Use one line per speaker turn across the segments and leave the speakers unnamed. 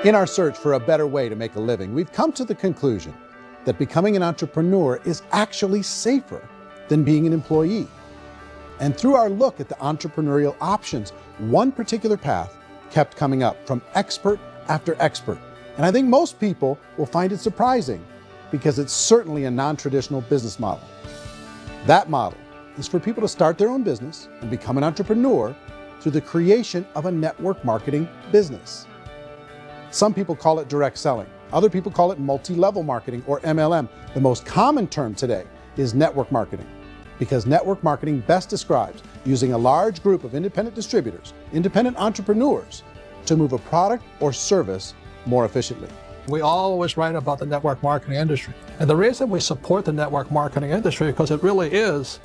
In our search for a better way to make a living, we've come to the conclusion that becoming an entrepreneur is actually safer than being an employee. And through our look at the entrepreneurial options, one particular path kept coming up from expert after expert. And I think most people will find it surprising because it's certainly a non-traditional business model. That model is for people to start their own business and become an entrepreneur through the creation of a network marketing business. Some people call it direct selling. Other people call it multi-level marketing, or MLM. The most common term today is network marketing, because network marketing best describes using a large group of independent distributors, independent entrepreneurs, to move a product or service more efficiently.
We always write about the network marketing industry. And the reason we support the network marketing industry is because it really is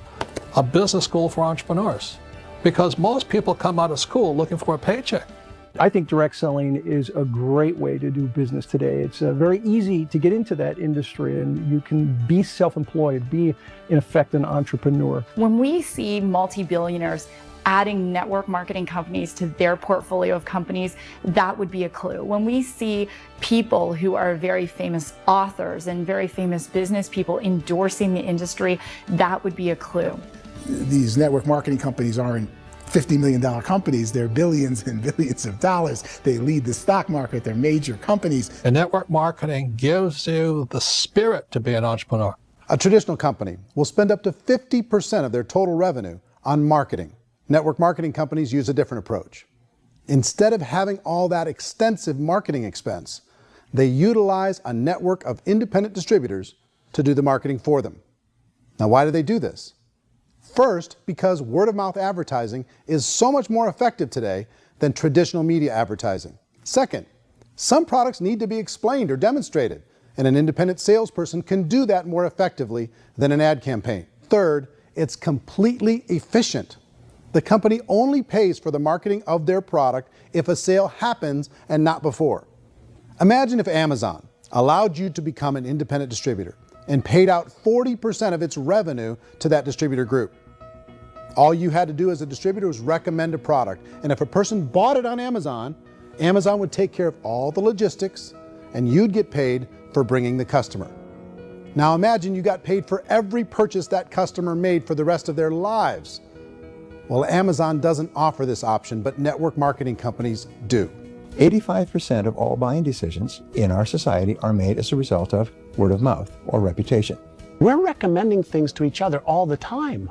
a business school for entrepreneurs. Because most people come out of school looking for a paycheck.
I think direct selling is a great way to do business today. It's very easy to get into that industry, and you can be self-employed, be in effect an entrepreneur.
When we see multi-billionaires adding network marketing companies to their portfolio of companies, that would be a clue. When we see people who are very famous authors and very famous business people endorsing the industry, that would be a clue.
These network marketing companies aren't $50 million companies, they're billions and billions of dollars. They lead the stock market, they're major companies.
And network marketing gives you the spirit to be an entrepreneur.
A traditional company will spend up to 50% of their total revenue on marketing. Network marketing companies use a different approach. Instead of having all that extensive marketing expense, they utilize a network of independent distributors to do the marketing for them. Now, why do they do this? First, because word-of-mouth advertising is so much more effective today than traditional media advertising. Second, some products need to be explained or demonstrated, and an independent salesperson can do that more effectively than an ad campaign. Third, it's completely efficient. The company only pays for the marketing of their product if a sale happens and not before. Imagine if Amazon allowed you to become an independent distributor and paid out 40% of its revenue to that distributor group. All you had to do as a distributor was recommend a product, and if a person bought it on Amazon, Amazon would take care of all the logistics, and you'd get paid for bringing the customer. Now imagine you got paid for every purchase that customer made for the rest of their lives. Well, Amazon doesn't offer this option, but network marketing companies do.
85% of all buying decisions in our society are made as a result of word of mouth or reputation.
We're recommending things to each other all the time.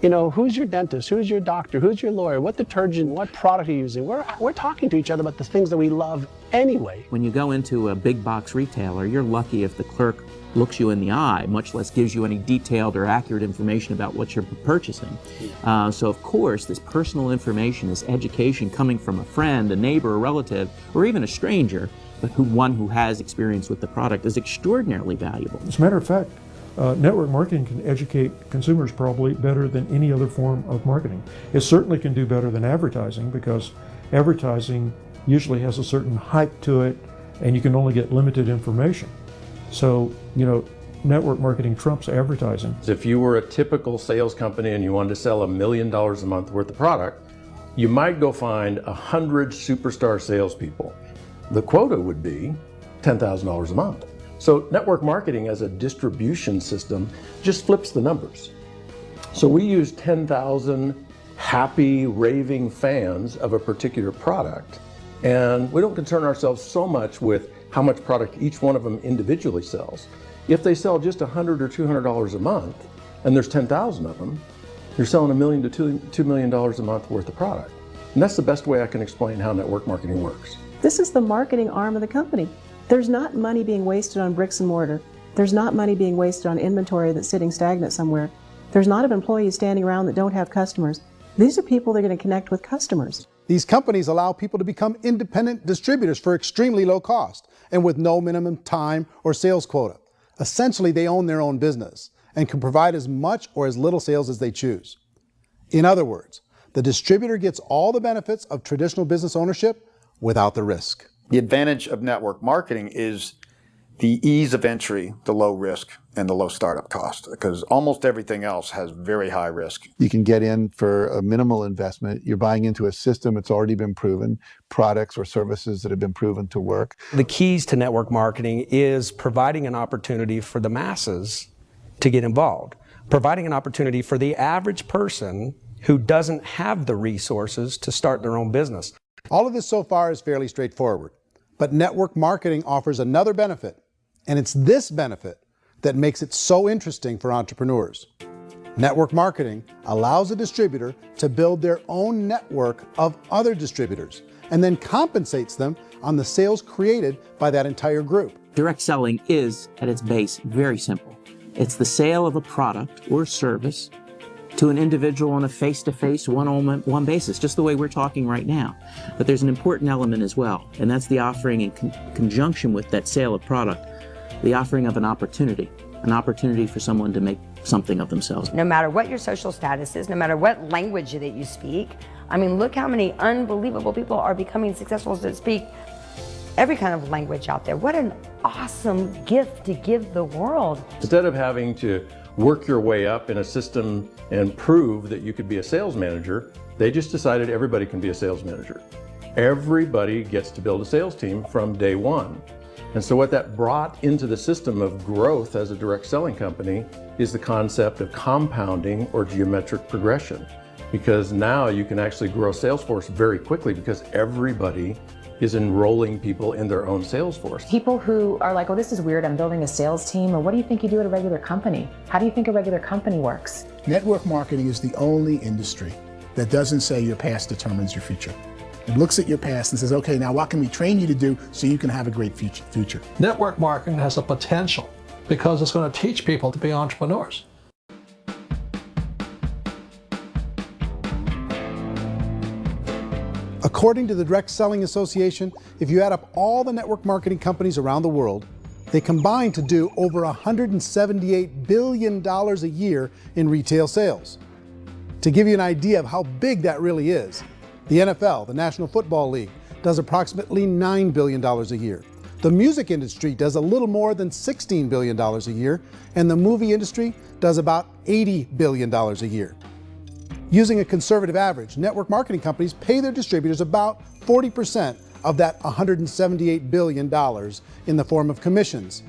You know, who's your dentist, who's your doctor, who's your lawyer, what detergent, what product are you using? We're talking to each other about the things that we love anyway.
When you go into a big box retailer, you're lucky if the clerk looks you in the eye, much less gives you any detailed or accurate information about what you're purchasing. So of course, this personal information, this education coming from a friend, a neighbor, a relative, or even a stranger, but one who has experience with the product is extraordinarily valuable.
As a matter of fact, network marketing can educate consumers probably better than any other form of marketing. It certainly can do better than advertising, because advertising usually has a certain hype to it and you can only get limited information. So, you know, network marketing trumps advertising.
If you were a typical sales company and you wanted to sell $1 million a month worth of product, you might go find 100 superstar salespeople. The quota would be $10,000 a month. So network marketing as a distribution system just flips the numbers. So we use 10,000 happy, raving fans of a particular product, and we don't concern ourselves so much with how much product each one of them individually sells. If they sell just $100 or $200 a month, and there's 10,000 of them, you're selling $1 million to $2 million a month worth of product. And that's the best way I can explain how network marketing works.
This is the marketing arm of the company. There's not money being wasted on bricks and mortar. There's not money being wasted on inventory that's sitting stagnant somewhere. There's not employees standing around that don't have customers. These are people that are going to connect with customers.
These companies allow people to become independent distributors for extremely low cost and with no minimum time or sales quota. Essentially, they own their own business and can provide as much or as little sales as they choose. In other words, the distributor gets all the benefits of traditional business ownership without the risk.
The advantage of network marketing is the ease of entry, the low risk, and the low startup cost, because almost everything else has very high risk.
You can get in for a minimal investment. You're buying into a system that's already been proven, products or services that have been proven to work.
The keys to network marketing is providing an opportunity for the masses to get involved, providing an opportunity for the average person who doesn't have the resources to start their own business.
All of this so far is fairly straightforward, but network marketing offers another benefit, and it's this benefit that makes it so interesting for entrepreneurs. Network marketing allows a distributor to build their own network of other distributors and then compensates them on the sales created by that entire group.
Direct selling is, at its base, very simple. It's the sale of a product or service to an individual on a face-to-face, one-on-one basis, just the way we're talking right now. But there's an important element as well, and that's the offering in conjunction with that sale of product, the offering of an opportunity for someone to make something of themselves.
No matter what your social status is, no matter what language that you speak, I mean, look how many unbelievable people are becoming successful to speak every kind of language out there. What an awesome gift to give the world.
Instead of having to work your way up in a system and prove that you could be a sales manager, they just decided everybody can be a sales manager. Everybody gets to build a sales team from day one. And so what that brought into the system of growth as a direct selling company is the concept of compounding or geometric progression. Because now you can actually grow a sales force very quickly because everybody is enrolling people in their own sales force.
People who are like, oh, this is weird, I'm building a sales team, or what do you think you do at a regular company? How do you think a regular company works?
Network marketing is the only industry that doesn't say your past determines your future. It looks at your past and says, okay, now what can we train you to do so you can have a great future?
Network marketing has the potential because it's going to teach people to be entrepreneurs.
According to the Direct Selling Association, if you add up all the network marketing companies around the world, they combine to do over $178 billion a year in retail sales. To give you an idea of how big that really is, the NFL, the National Football League, does approximately $9 billion a year. The music industry does a little more than $16 billion a year, and the movie industry does about $80 billion a year. Using a conservative average, network marketing companies pay their distributors about 40% of that $178 billion in the form of commissions,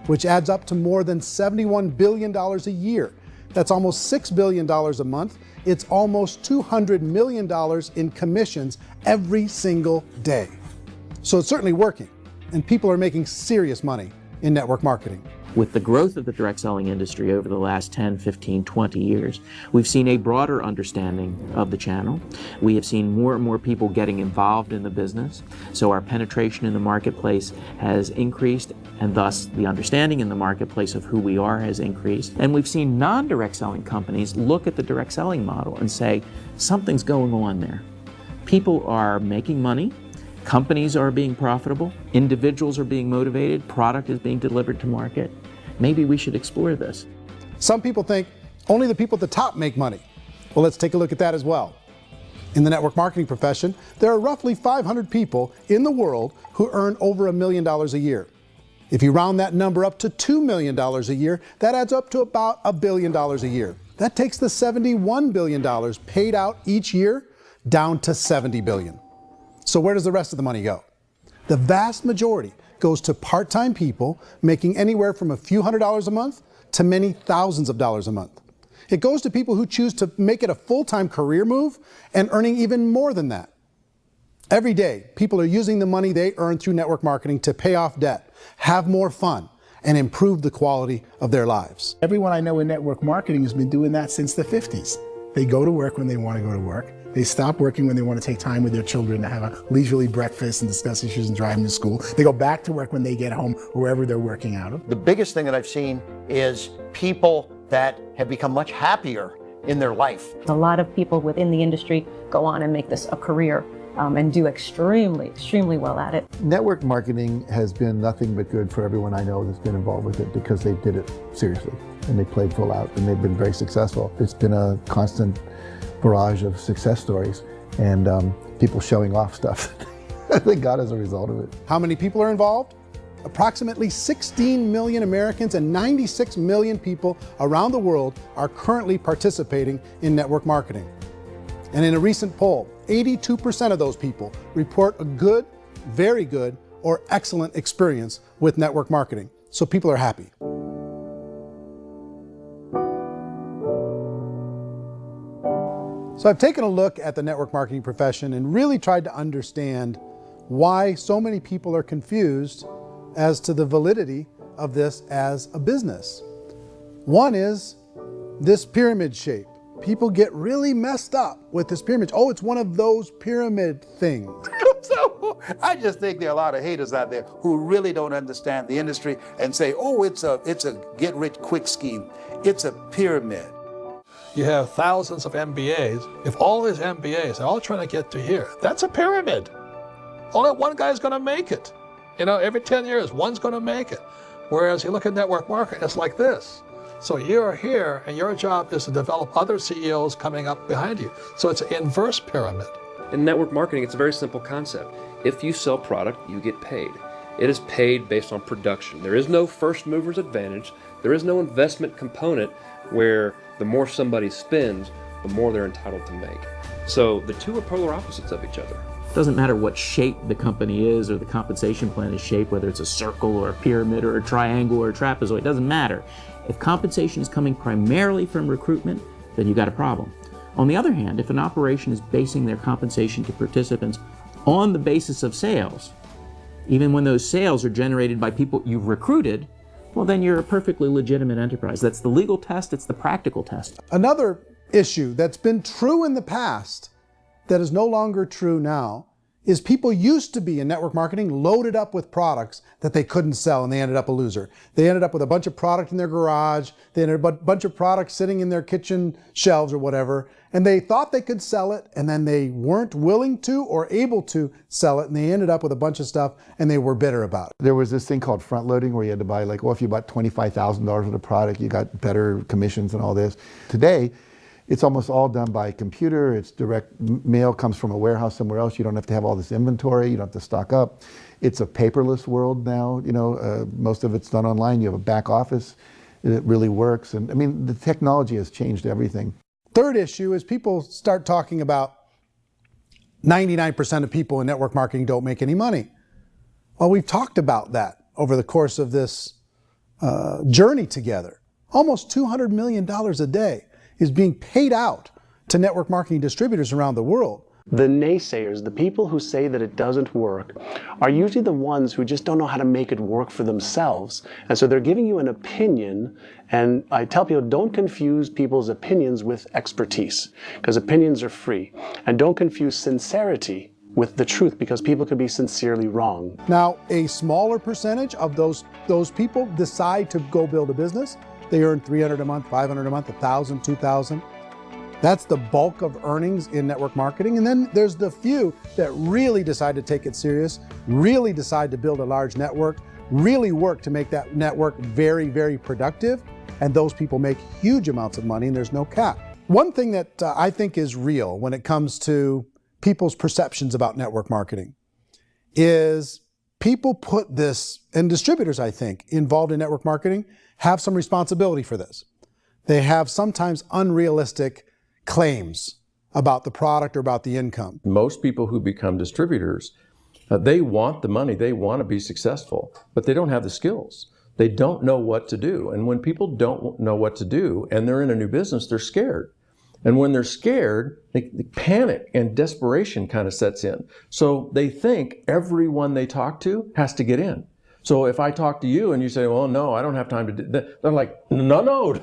which adds up to more than $71 billion a year. That's almost $6 billion a month. It's almost $200 million in commissions every single day. So it's certainly working, and people are making serious money in network marketing.
With the growth of the direct selling industry over the last 10, 15, 20 years, we've seen a broader understanding of the channel. We have seen more and more people getting involved in the business, so our penetration in the marketplace has increased, and thus the understanding in the marketplace of who we are has increased. And we've seen non-direct selling companies look at the direct selling model and say, something's going on there. People are making money, companies are being profitable, individuals are being motivated, product is being delivered to market. Maybe we should explore this.
Some people think only the people at the top make money. Well, let's take a look at that as well. In the network marketing profession, there are roughly 500 people in the world who earn over $1 million a year. If you round that number up to $2 million a year, that adds up to about $1 billion a year. That takes the $71 billion paid out each year down to $70 billion. So where does the rest of the money go? The vast majority goes to part-time people making anywhere from a few $100s a month to many thousands of dollars a month. It goes to people who choose to make it a full-time career move and earning even more than that. Every day, people are using the money they earn through network marketing to pay off debt, have more fun, and improve the quality of their lives.
Everyone I know in network marketing has been doing that since the 50s. They go to work when they want to go to work. They stop working when they want to take time with their children to have a leisurely breakfast and discuss issues and drive them to school. They go back to work when they get home, wherever they're working out of.
The biggest thing that I've seen is people that have become much happier in their life.
A lot of people within the industry go on and make this a career and do extremely well at it.
Network marketing has been nothing but good for everyone I know that's been involved with it because they did it seriously and they played full out and they've been very successful. It's been a constant barrage of success stories and people showing off stuff that they got as a result of it.
How many people are involved? approximately 16 million Americans and 96 million people around the world are currently participating in network marketing. And in a recent poll, 82% of those people report a good, very good, or excellent experience with network marketing. So people are happy. So I've taken a look at the network marketing profession and really tried to understand why so many people are confused as to the validity of this as a business. One is this pyramid shape. People get really messed up with this pyramid. Oh, it's one of those pyramid things.
So I just think there are a lot of haters out there who really don't understand the industry and say, oh, it's a get-rich-quick scheme. It's a pyramid.
You have thousands of MBAs. If all these MBAs are all trying to get to here, that's a pyramid. Only one guy's going to make it. You know, every 10 years, one's going to make it. Whereas you look at network marketing, it's like this. So you're here, and your job is to develop other CEOs coming up behind you. So it's an inverse pyramid.
In network marketing, it's a very simple concept. If you sell product, you get paid. It is paid based on production. There is no first mover's advantage. There is no investment component where the more somebody spends, the more they're entitled to make. So the two are polar opposites of each other.
It doesn't matter what shape the company is or the compensation plan is shaped, whether it's a circle or a pyramid or a triangle or a trapezoid, it doesn't matter. If compensation is coming primarily from recruitment, then you've got a problem. On the other hand, if an operation is basing their compensation to participants on the basis of sales, even when those sales are generated by people you've recruited, well, then you're a perfectly legitimate enterprise. That's the legal test, it's the practical test.
Another issue that's been true in the past that is no longer true now is people used to be in network marketing loaded up with products that they couldn't sell, and they ended up a loser. They ended up with a bunch of product in their garage, they ended up with a bunch of products sitting in their kitchen shelves or whatever, and they thought they could sell it, and then they weren't willing to or able to sell it, and they ended up with a bunch of stuff, and they were bitter about it.
There was this thing called front loading where you had to buy, like, well, if you bought $25,000 worth of product, you got better commissions and all this. Today, it's almost all done by computer. It's direct mail, comes from a warehouse somewhere else. You don't have to have all this inventory. You don't have to stock up. It's a paperless world now. You know, most of it's done online. You have a back office. It really works. And I mean, the technology has changed everything.
Third issue is people start talking about 99% of people in network marketing don't make any money. Well, we've talked about that over the course of this journey together. Almost $200 million a day is being paid out to network marketing distributors around the world.
The naysayers, the people who say that it doesn't work, are usually the ones who just don't know how to make it work for themselves. And so they're giving you an opinion, and I tell people, don't confuse people's opinions with expertise, because opinions are free. And don't confuse sincerity with the truth, because people could be sincerely wrong.
Now, a smaller percentage of those people decide to go build a business. They earn $300 a month, $500 a month, $1,000, $2,000. That's the bulk of earnings in network marketing. And then there's the few that really decide to take it serious, really decide to build a large network, really work to make that network very, very productive. And those people make huge amounts of money, and there's no cap. One thing that I think is real when it comes to people's perceptions about network marketing is people put this, and distributors, I think, involved in network marketing have some responsibility for this. They have sometimes unrealistic claims about the product or about the income.
Most people who become distributors, they want the money, they want to be successful, but they don't have the skills. They don't know what to do. And when people don't know what to do and they're in a new business, they're scared. And when they're scared, they panic and desperation kind of sets in. So they think everyone they talk to has to get in. So if I talk to you and you say, well, no, I don't have time to do that, they're like, no,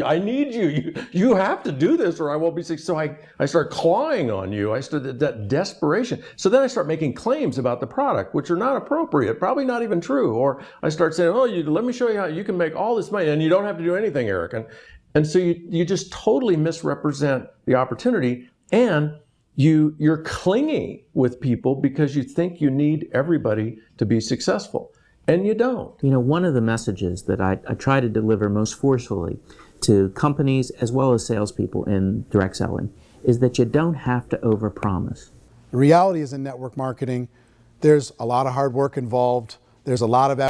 I need you. You have to do this or I won't be successful. So I start clawing on you. I start that desperation. So then I start making claims about the product, which are not appropriate, probably not even true. Or I start saying, oh, let me show you how you can make all this money and you don't have to do anything, Eric. And so you just totally misrepresent the opportunity, and you're clingy with people because you think you need everybody to be successful. And you don't.
You know, one of the messages that I try to deliver most forcefully to companies as well as salespeople in direct selling is that you don't have to overpromise.
The reality is in network marketing, there's a lot of hard work involved. There's a lot of